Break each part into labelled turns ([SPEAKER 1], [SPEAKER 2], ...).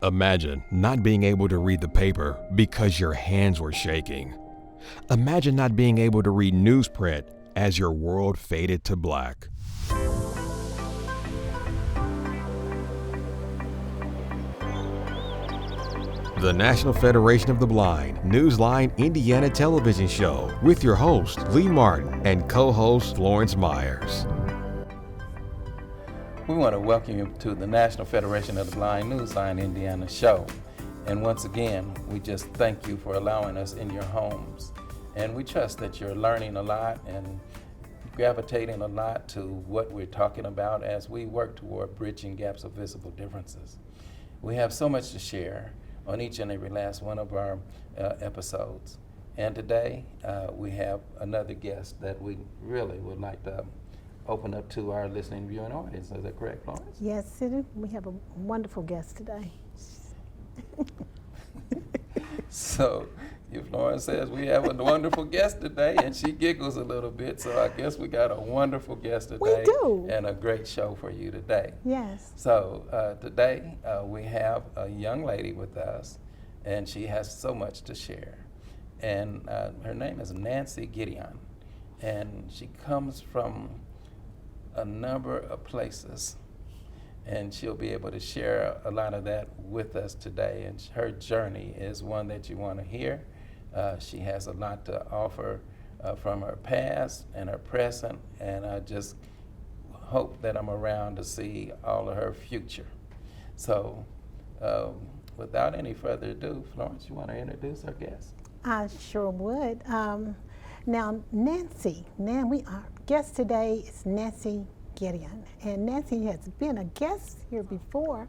[SPEAKER 1] Imagine not being able to read the paper because your hands were shaking. Imagine not being able to read newsprint as your world faded to black. The National Federation of the Blind Newsline Indiana television show with your host, Lee Martin, and co-host Florence Myers.
[SPEAKER 2] We want to welcome you to the National Federation of the Blind Newsline Indiana show. And once again, we just thank you for allowing us in your homes. And we trust that you're learning a lot and gravitating a lot to what we're talking about as we work toward bridging gaps of visible differences. We have so much to share on each and every last one of our episodes. And today, we have another guest that we really would like to open up to our listening viewing audience. Is that correct, Florence?
[SPEAKER 3] Yes, it is. We have a wonderful guest today.
[SPEAKER 2] So, Florence says we have a wonderful guest today, and she giggles a little bit, so I guess we got a wonderful guest today.
[SPEAKER 3] We do.
[SPEAKER 2] And a great show for you today.
[SPEAKER 3] Yes.
[SPEAKER 2] So, today we have a young lady with us, and she has so much to share. And her name is Nancy Gedeon, and she comes from a number of places, and she'll be able to share a lot of that with us today. And her journey is one that you want to hear. She has a lot to offer from her past and her present, and I just hope that I'm around to see all of her future. So without any further ado, Florence, you want to introduce our guest?
[SPEAKER 3] I sure would. Now, Nancy, our guest today is Nancy Gedeon, and Nancy has been a guest here before.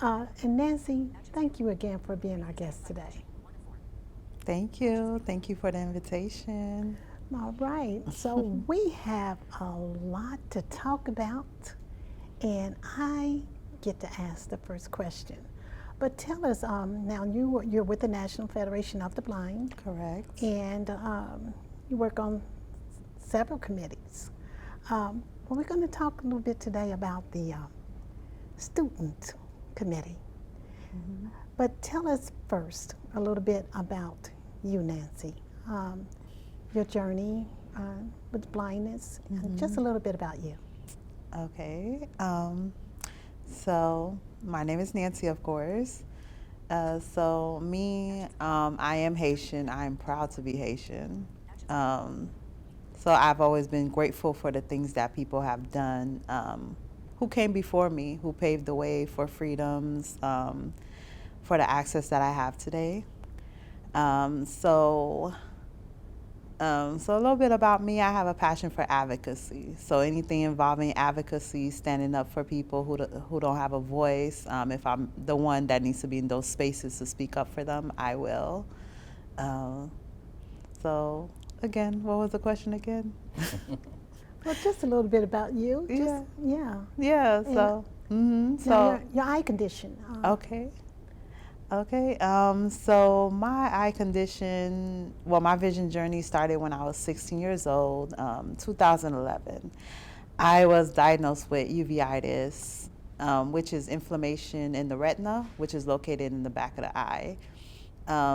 [SPEAKER 3] And Nancy, thank you again for being our guest today.
[SPEAKER 4] Thank you. Thank you for the invitation.
[SPEAKER 3] All right, so we have a lot to talk about, and I get to ask the first question. But tell us, now you're with the National Federation of the Blind.
[SPEAKER 4] Correct.
[SPEAKER 3] And you work on several committees. Well, we're going to talk a little bit today about the student committee. Mm-hmm. But tell us first a little bit about you, Nancy, your journey with blindness, and just a little bit about you.
[SPEAKER 4] Okay. So my name is Nancy, of course. So me, I am Haitian. I am proud to be Haitian. So I've always been grateful for the things that people have done, who came before me, who paved the way for freedoms, for the access that I have today. So a little bit about me, I have a passion for advocacy. So anything involving advocacy, standing up for people who don't have a voice, if I'm the one that needs to be in those spaces to speak up for them, I will. So again, what was the question again?
[SPEAKER 3] Well, just a little bit about you.
[SPEAKER 4] Yeah. So,
[SPEAKER 3] so your eye condition.
[SPEAKER 4] Okay. So my eye condition, my vision journey started when I was 16 years old, 2011. I was diagnosed with uveitis, which is inflammation in the retina, which is located in the back of the eye.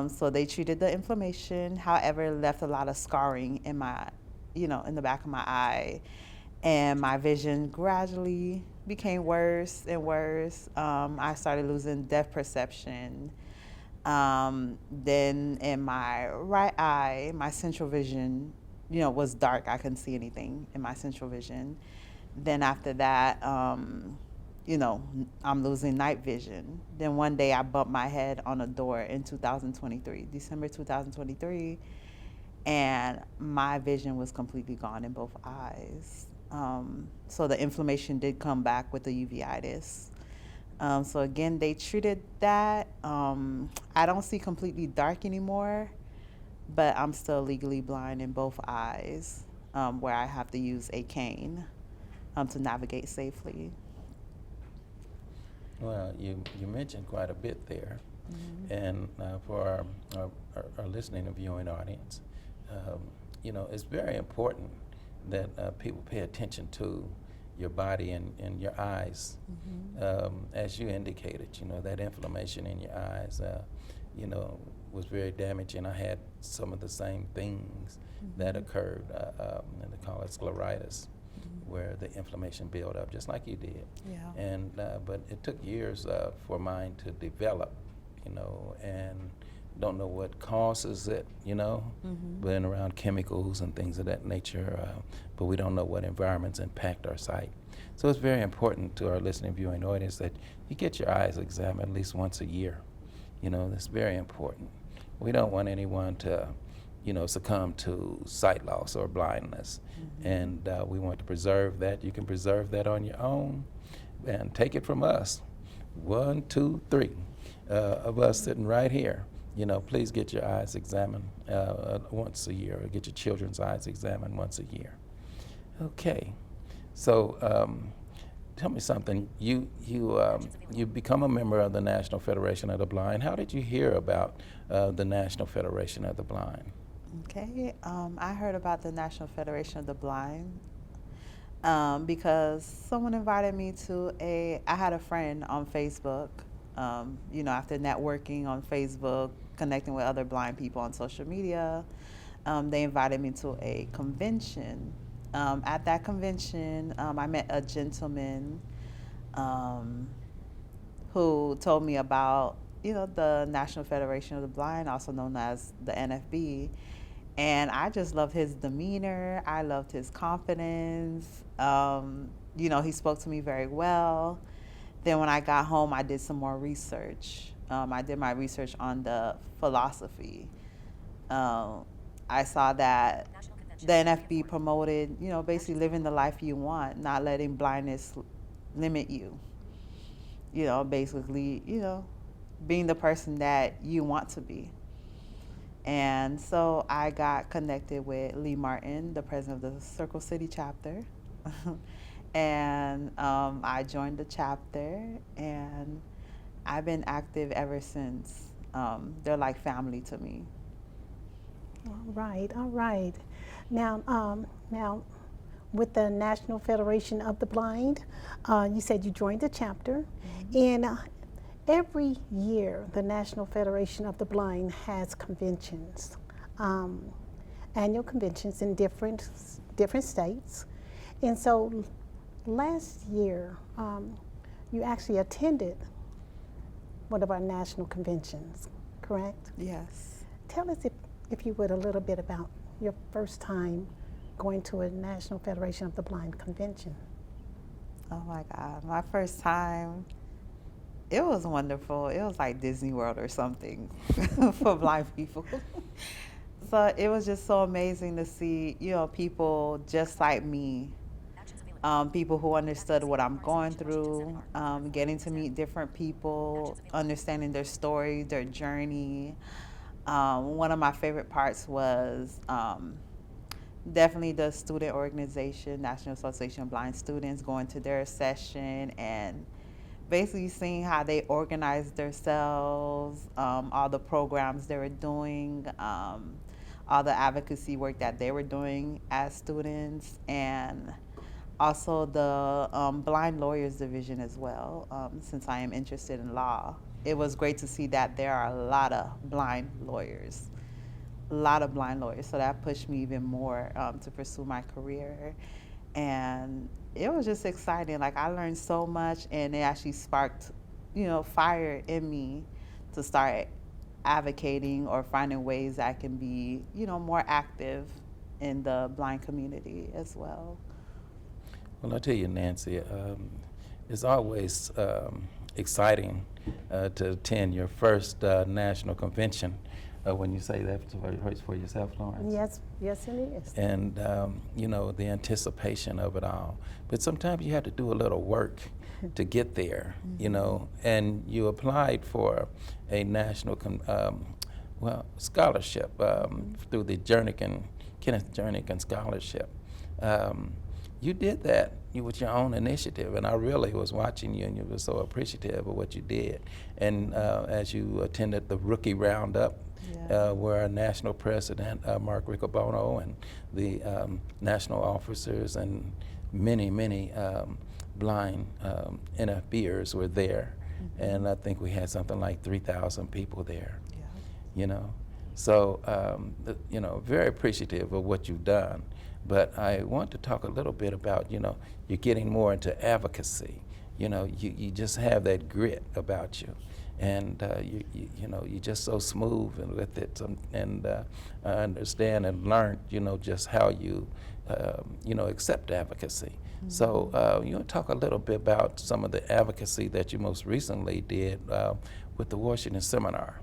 [SPEAKER 4] So they treated the inflammation, however, left a lot of scarring in my, in the back of my eye. And my vision gradually became worse and worse. I started losing depth perception. Then in my right eye, my central vision, was dark. I couldn't see anything in my central vision. Then after that, I'm losing night vision. Then one day I bumped my head on a door in December 2023, and my vision was completely gone in both eyes. So the inflammation did come back with the uveitis. So again, they treated that. I don't see completely dark anymore, but I'm still legally blind in both eyes, where I have to use a cane to navigate safely.
[SPEAKER 2] Well, you mentioned quite a bit there. Mm-hmm. And for our listening and viewing audience, it's very important that people pay attention to your body and your eyes. As you indicated, that inflammation in your eyes, was very damaging. I had some of the same things that occurred, and they call it scleritis, where the inflammation built up, just like you did.
[SPEAKER 4] Yeah.
[SPEAKER 2] And but it took years for mine to develop, and don't know what causes it, been around chemicals and things of that nature, but we don't know what environments impact our sight. So it's very important to our listening, viewing audience that you get your eyes examined at least once a year. That's very important. We don't want anyone to, succumb to sight loss or blindness. And we want to preserve that. You can preserve that on your own and take it from us. 1, 2, 3 of us sitting right here. Please get your eyes examined once a year, or get your children's eyes examined once a year. Okay, so tell me something. You become a member of the National Federation of the Blind. How did you hear about the National Federation of the Blind?
[SPEAKER 4] Okay, I heard about the National Federation of the Blind because someone invited me to I had a friend on Facebook, after networking on Facebook, connecting with other blind people on social media, they invited me to a convention. At that convention, I met a gentleman who told me about, the National Federation of the Blind, also known as the NFB. And I just loved his demeanor. I loved his confidence. He spoke to me very well. Then when I got home, I did some more research. I did my research on the philosophy. I saw that the NFB promoted, basically living the life you want, not letting blindness limit you. Basically, being the person that you want to be. And so I got connected with Lee Martin, the president of the Circle City chapter. And I joined the chapter, and I've been active ever since. They're like family to me.
[SPEAKER 3] All right. Now, with the National Federation of the Blind, you said you joined the chapter, and every year the National Federation of the Blind has conventions, annual conventions in different states, and so last year you actually attended one of our national conventions, correct?
[SPEAKER 4] Yes.
[SPEAKER 3] Tell us, if you would, a little bit about your first time going to a National Federation of the Blind convention.
[SPEAKER 4] Oh my God, my first time, it was wonderful. It was like Disney World or something for blind people. So it was just so amazing to see, people just like me, people who understood what I'm going through, getting to meet different people, understanding their story, their journey. One of my favorite parts was definitely the student organization, National Association of Blind Students, going to their session and basically seeing how they organized themselves, all the programs they were doing, all the advocacy work that they were doing as students, and also the Blind Lawyers Division as well, since I am interested in law. It was great to see that there are a lot of blind lawyers. So that pushed me even more to pursue my career. And it was just exciting. Like, I learned so much, and it actually sparked, fire in me to start advocating or finding ways I can be, more active in the blind community as well.
[SPEAKER 2] Well, I'll tell you, Nancy, it's always exciting to attend your first national convention. When you say that for yourself, Lawrence.
[SPEAKER 3] Yes, it is.
[SPEAKER 2] And the anticipation of it all. But sometimes you have to do a little work to get there. And you applied for a national scholarship through the Kenneth Jernigan Scholarship. You did that with your own initiative, and I really was watching you, and you were so appreciative of what you did. And as you attended the rookie roundup, where our national president, Mark Riccobono, and the national officers and many blind NFBers were there, and I think we had something like 3,000 people there.
[SPEAKER 4] Yeah.
[SPEAKER 2] You know, so you know, very appreciative of what you've done. But I want to talk a little bit about, you know, you're getting more into advocacy. You know, you just have that grit about you, and you know, you're just so smooth and with it. And I understand and learned, you know, just how you you know, accept advocacy. So you want to talk a little bit about some of the advocacy that you most recently did with the Washington seminar.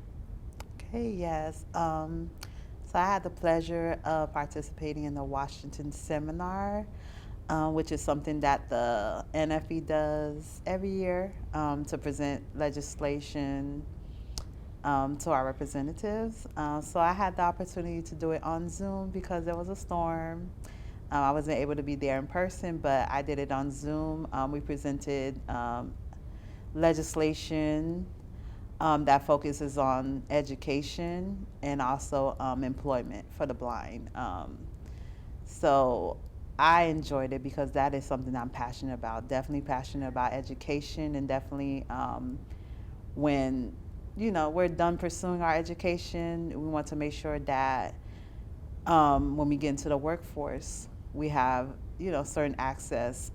[SPEAKER 4] Okay, yes. So I had the pleasure of participating in the Washington seminar, which is something that the NFB does every year to present legislation to our representatives. So I had the opportunity to do it on Zoom because there was a storm. I wasn't able to be there in person, but I did it on Zoom. We presented legislation that focuses on education and also employment for the blind. So I enjoyed it because that is something I'm passionate about. Definitely passionate about education, and definitely when, you know, we're done pursuing our education, we want to make sure that when we get into the workforce, we have, you know, certain access.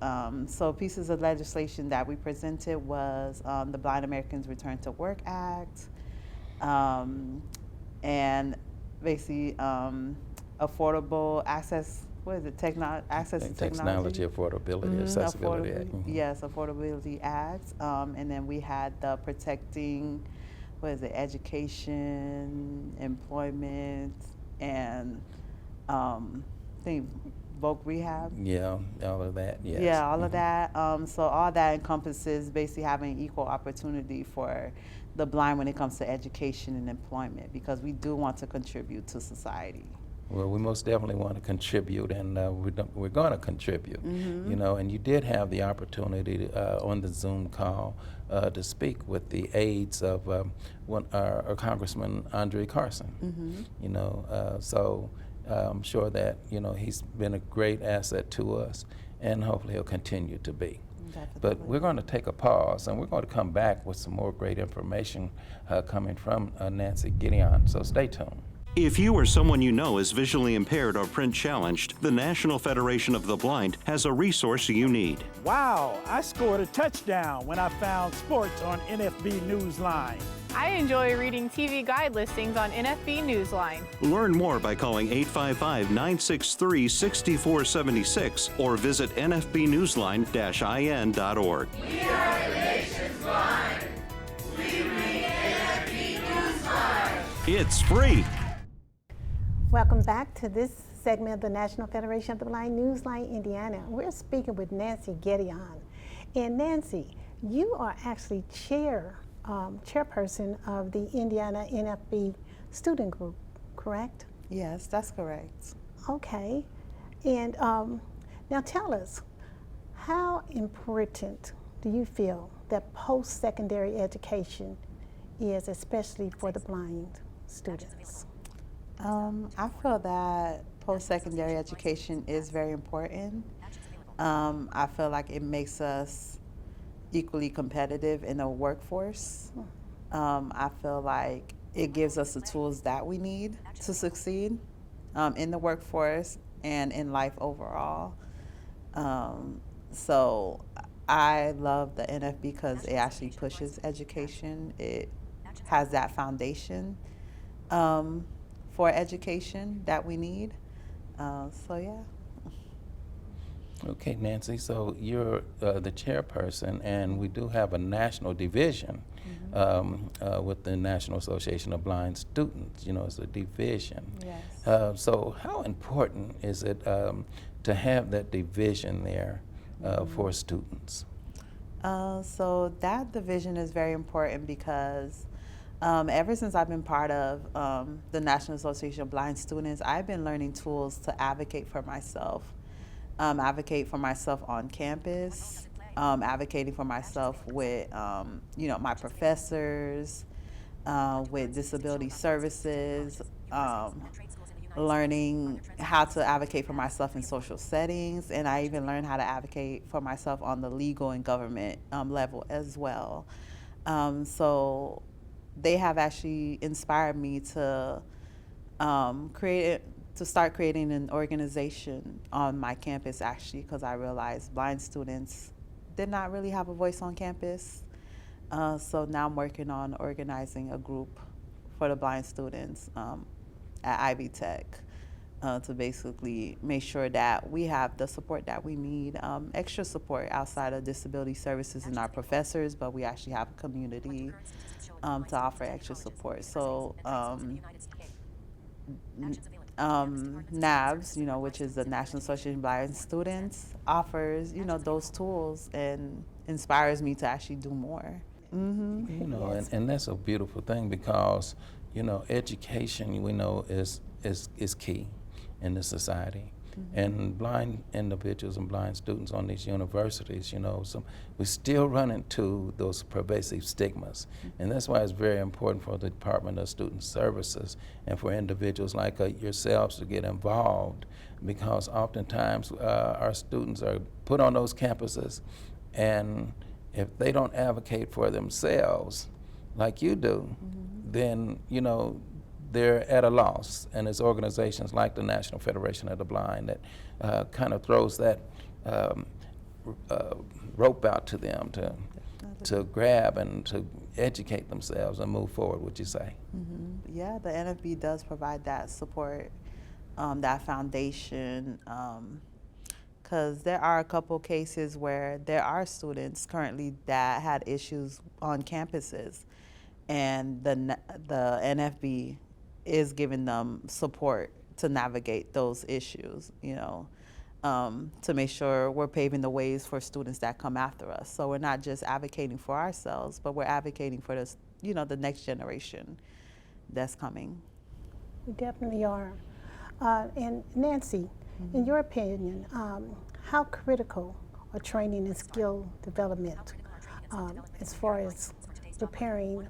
[SPEAKER 4] So pieces of legislation that we presented was the Blind Americans Return to Work Act, and basically affordable access. What is it? Access to technology.
[SPEAKER 2] Affordability, Accessibility Act.
[SPEAKER 4] Yes, Affordability Act. And then we had the Protecting, what is it? Education, Employment, and I think voc rehab.
[SPEAKER 2] Yeah, all of that. Yes.
[SPEAKER 4] Yeah, all of that. So all that encompasses basically having equal opportunity for the blind when it comes to education and employment, because we do want to contribute to society.
[SPEAKER 2] Well, we most definitely want to contribute, and we're going to contribute. You know, and you did have the opportunity to, on the Zoom call to speak with the aides of our Congressman Andre Carson. You know, so I'm sure that, you know, he's been a great asset to us, and hopefully he'll continue to be.
[SPEAKER 4] Definitely.
[SPEAKER 2] But we're going to take a pause, and we're going to come back with some more great information coming from Nancy Gedeon. So stay tuned.
[SPEAKER 5] If you or someone you know is visually impaired or print challenged, the National Federation of the Blind has a resource you need.
[SPEAKER 6] Wow, I scored a touchdown when I found sports on NFB Newsline.
[SPEAKER 7] I enjoy reading TV guide listings on NFB Newsline.
[SPEAKER 5] Learn more by calling 855-963-6476 or visit nfbnewsline-in.org.
[SPEAKER 8] We are the nation's blind. We read NFB Newsline.
[SPEAKER 5] It's free.
[SPEAKER 3] Welcome back to this segment of the National Federation of the Blind, Newsline, Indiana. We're speaking with Nancy Gedeon. And Nancy, you are actually chairperson of the Indiana NFB student group, correct?
[SPEAKER 4] Yes, that's correct.
[SPEAKER 3] Okay. And now tell us, how important do you feel that post-secondary education is, especially for the blind students?
[SPEAKER 4] I feel that post-secondary education is very important. I feel like it makes us equally competitive in the workforce. I feel like it gives us the tools that we need to succeed in the workforce and in life overall. So I love the NF because it actually pushes education. It has that foundation for education that we need. So yeah.
[SPEAKER 2] Okay, Nancy, so you're the chairperson, and we do have a national division with the National Association of Blind Students. You know, it's a division.
[SPEAKER 4] Yes.
[SPEAKER 2] So how important is it to have that division there for students?
[SPEAKER 4] So that division is very important because ever since I've been part of the National Association of Blind Students, I've been learning tools to advocate for myself. Advocate for myself on campus, advocating for myself with, you know, my professors, with disability services, learning how to advocate for myself in social settings, and I even learned how to advocate for myself on the legal and government level as well. So they have actually inspired me to start creating an organization on my campus, actually, because I realized blind students did not really have a voice on campus. So now I'm working on organizing a group for the blind students at Ivy Tech to basically make sure that we have the support that we need, extra support outside of disability services and our professors, but we actually have a community to offer extra support. So NABS, which is the National Association of Blind Students, offers, those tools and inspires me to actually do more.
[SPEAKER 2] And that's a beautiful thing because, education, we know, is key in this society. And blind individuals and blind students on these universities, we still run into those pervasive stigmas. And that's why it's very important for the Department of Student Services and for individuals like yourselves to get involved, because oftentimes our students are put on those campuses, and if they don't advocate for themselves like you do, then, they're at a loss. And it's organizations like the National Federation of the Blind that kind of throws that rope out to them to grab and to educate themselves and move forward, would you say?
[SPEAKER 4] Yeah, the NFB does provide that support, that foundation, because there are a couple cases where there are students currently that had issues on campuses, and the NFB is giving them support to navigate those issues, to make sure we're paving the ways for students that come after us. So we're not just advocating for ourselves, but we're advocating for this, the next generation that's coming.
[SPEAKER 3] We definitely are. And Nancy, in your opinion, how critical are training and skill development as far as preparing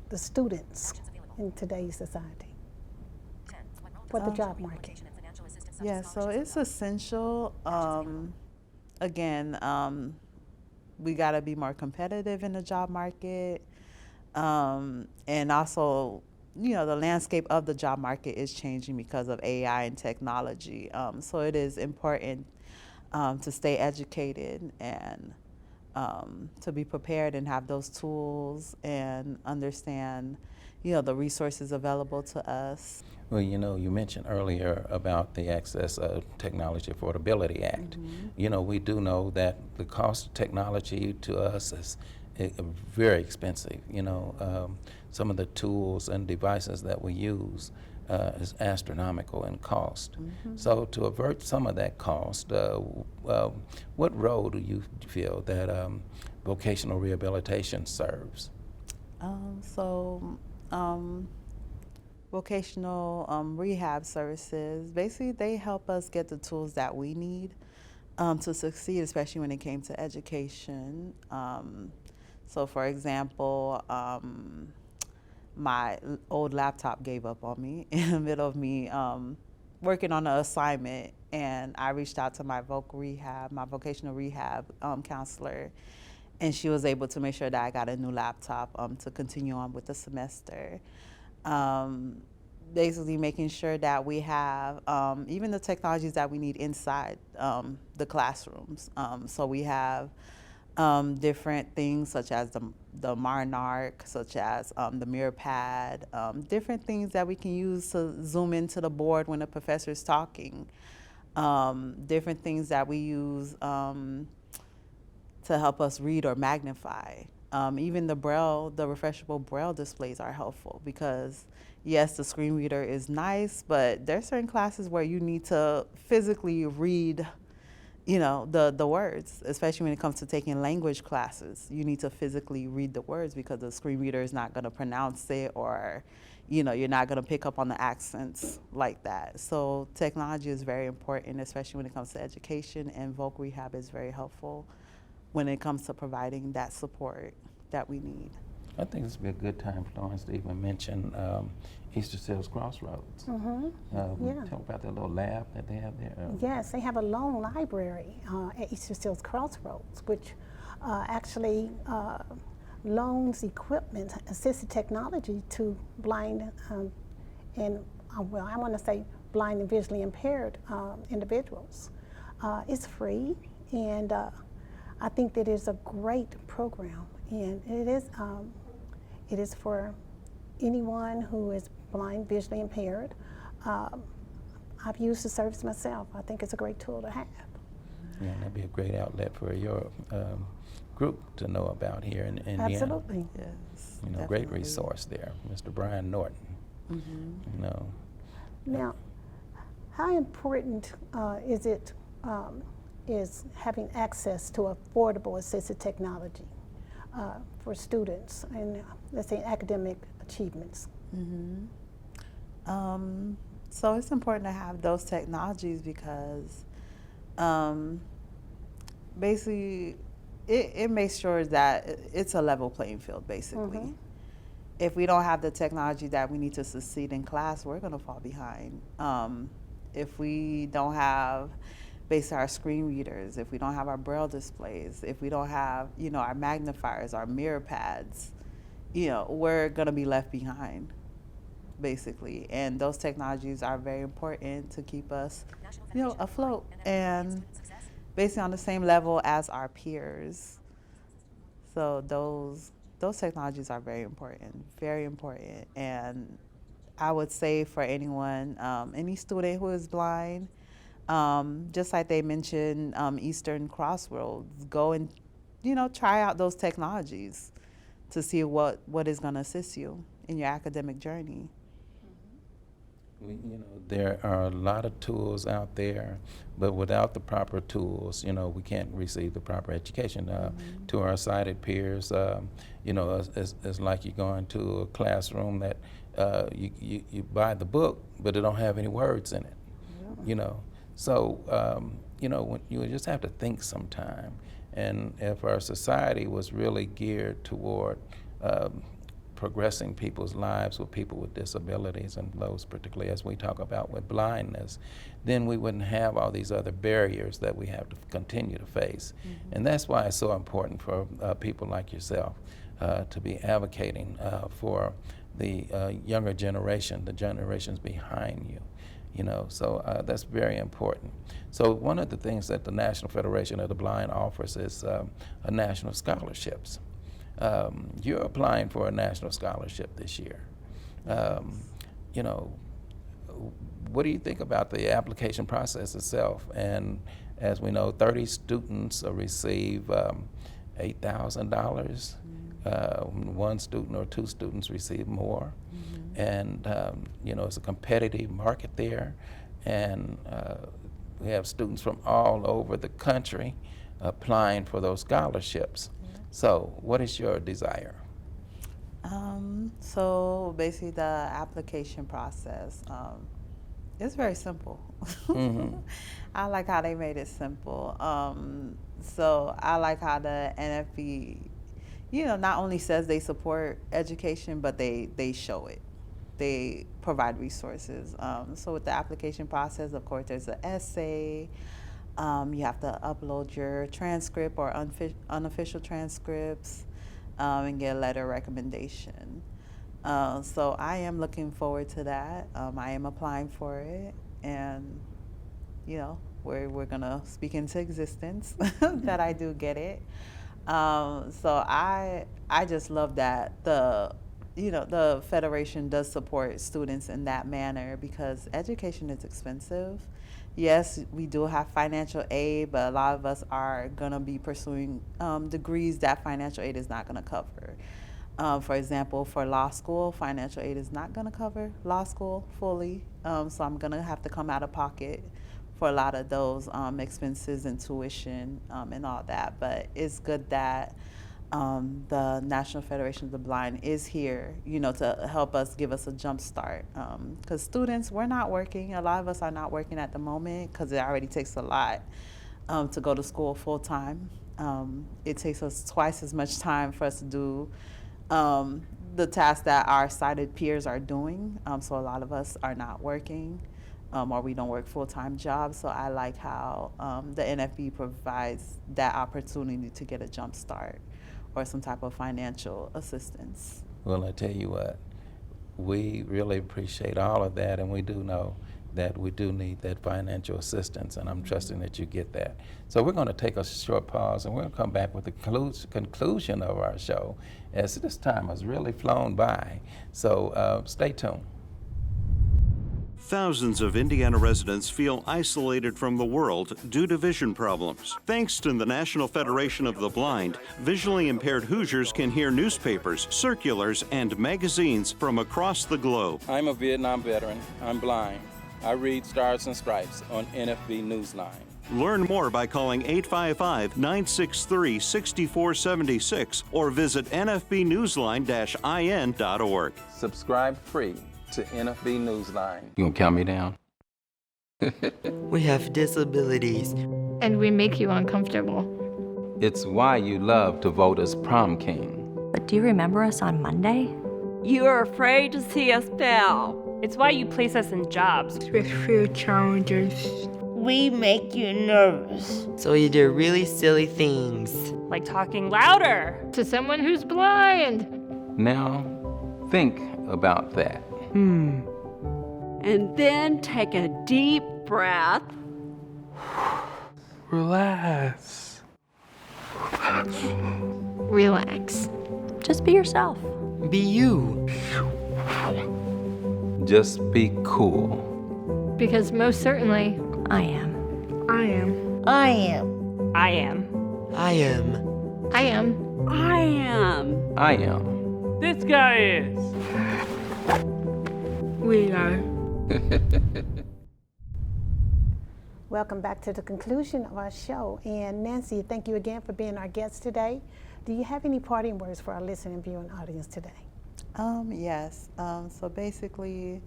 [SPEAKER 3] the students in today's society for the job market?
[SPEAKER 4] Yeah, so it's essential. Again, we got to be more competitive in the job market, and also, the landscape of the job market is changing because of AI and technology. So it is important to stay educated and to be prepared and have those tools and understand, the resources available to us.
[SPEAKER 2] Well, you mentioned earlier about the Access Technology Affordability Act. We do know that the cost of technology to us is very expensive. Some of the tools and devices that we use is astronomical in cost. So to avert some of that cost, what role do you feel that vocational rehabilitation serves?
[SPEAKER 4] Vocational rehab services, basically they help us get the tools that we need to succeed, especially when it came to education. So for example, my old laptop gave up on me in the middle of me working on an assignment, and I reached out to my vocational rehab counselor, and she was able to make sure that I got a new laptop to continue on with the semester. Basically making sure that we have even the technologies that we need inside the classrooms. So we have different things such as the Marnark, such as the mirror pad, different things that we can use to zoom into the board when the professor is talking, different things that we use to help us read or magnify. Even the refreshable Braille displays are helpful because, yes, the screen reader is nice, but there are certain classes where you need to physically read, the words, especially when it comes to taking language classes. You need to physically read the words because the screen reader is not going to pronounce it, or, you're not going to pick up on the accents like that. So technology is very important, especially when it comes to education, and voc rehab is very helpful when it comes to providing that support that we need.
[SPEAKER 2] I think this would be a good time, Florence, to even mention Easter Sales Crossroads.
[SPEAKER 3] Yeah.
[SPEAKER 2] Talk about that little lab that they have there.
[SPEAKER 3] Yes, they have a loan library at Easter Seals Crossroads, which actually loans equipment, assistive technology to blind and, well, I want to say blind and visually impaired individuals. It's free, and I think that it's a great program, and it is for anyone who is blind, visually impaired. I've used the service myself. I think it's a great tool to have.
[SPEAKER 2] Yeah, that'd be a great outlet for your group to know about here in Indiana.
[SPEAKER 3] Absolutely.
[SPEAKER 4] Yes.
[SPEAKER 2] You know,
[SPEAKER 4] definitely.
[SPEAKER 2] great resource there, Mr. Brian Norton. You know,
[SPEAKER 3] Now, how important is having access to affordable assistive technology for students and, let's say, academic achievements?
[SPEAKER 4] So it's important to have those technologies because basically it makes sure that it's a level playing field, basically. If we don't have the technology that we need to succeed in class, we're going to fall behind. If we don't have basically our screen readers, if we don't have our braille displays, if we don't have, you know, our magnifiers, our mirror pads, you know, we're going to be left behind, basically. And those technologies are very important to keep us, you know, afloat and basically on the same level as our peers. So those technologies are very important, very important. And I would say for anyone, any student who is blind, just like they mentioned, Eastern Crossroads, go and, you know, try out those technologies to see what is going to assist you in your academic journey.
[SPEAKER 2] you know, there are a lot of tools out there, but without the proper tools, you know, we can't receive the proper education. To our sighted peers, you know, it's like you go into a classroom that you buy the book, but it don't have any words in it, you know. So, you know, when you just have to think sometime. And if our society was really geared toward progressing people's lives with people with disabilities, and those particularly as we talk about with blindness, then we wouldn't have all these other barriers that we have to continue to face. And that's why it's so important for people like yourself to be advocating for the younger generation, the generations behind you. You know, so that's very important. So one of the things that the National Federation of the Blind offers is a national scholarships. You're applying for a national scholarship this year. You know, what do you think about the application process itself? And as we know, 30 students receive $8,000. One student or two students receive more. And, you know, it's a competitive market there. And we have students from all over the country applying for those scholarships. So what is your desire?
[SPEAKER 4] So basically the application process, it's very simple. I like how they made it simple. So I like how the NFB, you know, not only says they support education, but they show it. They provide resources. So with the application process, of course, there's an essay. You have to upload your transcript or unofficial transcripts and get a letter of recommendation. So I am looking forward to that. I am applying for it, and you know, we're gonna speak into existence that I do get it. So I just love that the Federation does support students in that manner, because education is expensive. Yes, we do have financial aid, but a lot of us are going to be pursuing degrees that financial aid is not going to cover. For example, for law school, financial aid is not going to cover law school fully, so I'm going to have to come out of pocket for a lot of those expenses and tuition and all that. But it's good that the National Federation of the Blind is here, you know, to help us, give us a jump start. Because students, we're not working. A lot of us are not working at the moment because it already takes a lot to go to school full time. It takes us twice as much time for us to do the tasks that our sighted peers are doing. So a lot of us are not working, or we don't work full-time jobs. So I like how the NFB provides that opportunity to get a jump start or some type of financial assistance.
[SPEAKER 2] Well, I tell you what, we really appreciate all of that, and we do know that we do need that financial assistance, and I'm trusting that you get that. So we're going to take a short pause, and we're going to come back with the conclusion of our show, as this time has really flown by. So stay tuned.
[SPEAKER 5] Thousands of Indiana residents feel isolated from the world due to vision problems. Thanks to the National Federation of the Blind, visually impaired Hoosiers can hear newspapers, circulars, and magazines from across the globe.
[SPEAKER 2] I'm a Vietnam veteran. I'm blind. I read Stars and Stripes on NFB Newsline.
[SPEAKER 5] Learn more by calling 855-963-6476 or visit nfbnewsline-in.org.
[SPEAKER 2] Subscribe free to NFB Newsline. You gonna count me down?
[SPEAKER 9] We have disabilities.
[SPEAKER 7] And we make you uncomfortable.
[SPEAKER 2] It's why you love to vote as prom king.
[SPEAKER 10] But do you remember us on Monday?
[SPEAKER 11] You are afraid to see us fail.
[SPEAKER 7] It's why you place us in jobs
[SPEAKER 11] with few challenges. We make you nervous.
[SPEAKER 9] So you do really silly things.
[SPEAKER 7] like talking louder to someone who's blind.
[SPEAKER 2] Now, think about that.
[SPEAKER 11] And then take a deep breath.
[SPEAKER 2] Relax.
[SPEAKER 10] Relax. Just be yourself.
[SPEAKER 9] Be you.
[SPEAKER 2] Just be cool.
[SPEAKER 7] Because most certainly,
[SPEAKER 10] I am.
[SPEAKER 11] I am. I am.
[SPEAKER 7] I am.
[SPEAKER 9] I am.
[SPEAKER 7] I am.
[SPEAKER 11] I am.
[SPEAKER 2] I am.
[SPEAKER 6] This guy is.
[SPEAKER 11] We are.
[SPEAKER 3] Welcome back to the conclusion of our show. And Nancy, thank you again for being our guest today. Do you have any parting words for our listening and viewing audience today?
[SPEAKER 4] Yes. So basically,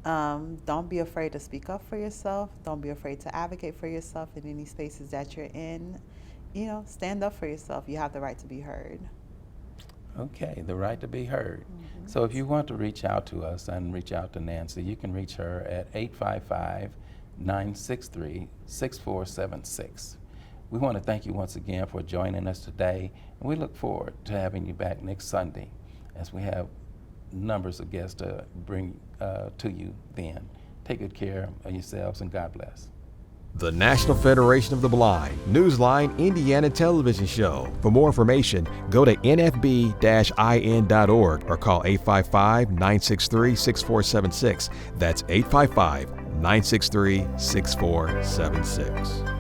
[SPEAKER 4] don't be afraid to speak up for yourself. Don't be afraid to advocate for yourself in any spaces that you're in. You know, stand up for yourself. You have the right to be heard.
[SPEAKER 2] Okay, the right to be heard. So if you want to reach out to us and reach out to Nancy, you can reach her at 855-963-6476. We want to thank you once again for joining us today, and we look forward to having you back next Sunday as we have numbers of guests to bring to you then. Take good care of yourselves, and God bless.
[SPEAKER 1] The National Federation of the Blind Newsline Indiana television show. For more information, go to nfb-in.org or call 855-963-6476. That's 855-963-6476.